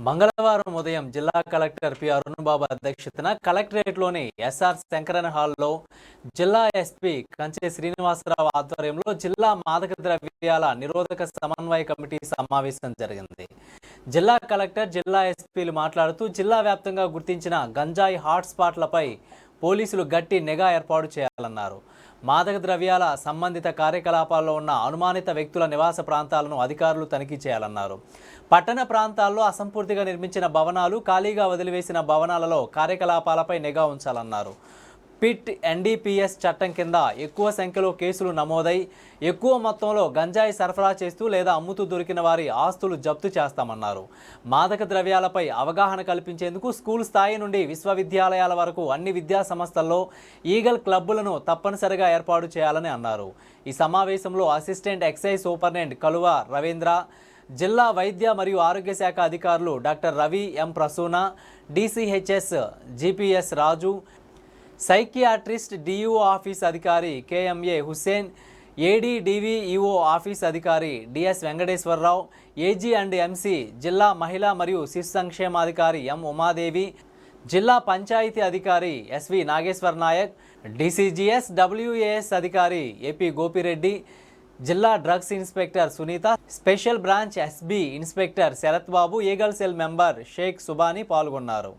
మంగళవారం ఉదయం జిల్లా కలెక్టర్ పి అరుణబాబు అధ్యక్షతన కలెక్టరేట్లోని ఎస్ఆర్ శంకరన్ హాల్లో జిల్లా ఎస్పీ కంచె శ్రీనివాసరావు ఆధ్వర్యంలో జిల్లా మాదక ద్రవ్యాల నిరోధక సమన్వయ కమిటీ సమావేశం జరిగింది. జిల్లా కలెక్టర్, జిల్లా ఎస్పీలు మాట్లాడుతూ జిల్లా వ్యాప్తంగా గుర్తించిన గంజాయి హాట్స్పాట్లపై పోలీసులు గట్టి నిఘా ఏర్పాటు చేయాలన్నారు. మాదక ద్రవ్యాల సంబంధిత కార్యకలాపాల్లో ఉన్న అనుమానిత వ్యక్తుల నివాస ప్రాంతాలను అధికారులు తనిఖీ చేయాలన్నారు. పట్టణ ప్రాంతాల్లో అసంపూర్తిగా నిర్మించిన భవనాలు, ఖాళీగా వదిలివేసిన భవనాలలో కార్యకలాపాలపై నిఘా ఉంచాలన్నారు. పిట్ ఎన్డీపీఎస్ చట్టం కింద ఎక్కువ సంఖ్యలో కేసులు నమోదై ఎక్కువ మొత్తంలో గంజాయి సరఫరా చేస్తూ లేదా అమ్ముతూ దొరికిన వారి ఆస్తులు జప్తు చేస్తామన్నారు. మాదక ద్రవ్యాలపై అవగాహన కల్పించేందుకు స్కూల్ స్థాయి నుండి విశ్వవిద్యాలయాల వరకు అన్ని విద్యా సంస్థల్లో ఈగల్ క్లబ్బులను తప్పనిసరిగా ఏర్పాటు చేయాలని అన్నారు. ఈ సమావేశంలో అసిస్టెంట్ ఎక్సైజ్ సూపరింటెండెంట్ కలువ రవీంద్ర, జిల్లా వైద్య మరియు ఆరోగ్య శాఖ అధికారులు doctor Ravi M Prasuna, DCHS GPS Raju, psychiatrist DEO office అధికారి కేఎంఏ హుస్సేన్, ఏడీడీవీఈఓ ఆఫీస్ అధికారి DS Venkateswararao, AG and MC జిల్లా మహిళా మరియు శిశు సంక్షేమాధికారి ఎం ఉమాదేవి, జిల్లా పంచాయతీ అధికారి ఎస్వి నాగేశ్వర్ నాయక్, డిసిజిఎస్ డబ్ల్యూఏఎస్ అధికారి ఏపీ గోపిరెడ్డి, జిల్లా drugs inspector Sunitha, special branch SB inspector Sharath Babu, eagle cell member Shaik Subhani పాల్గొన్నారు.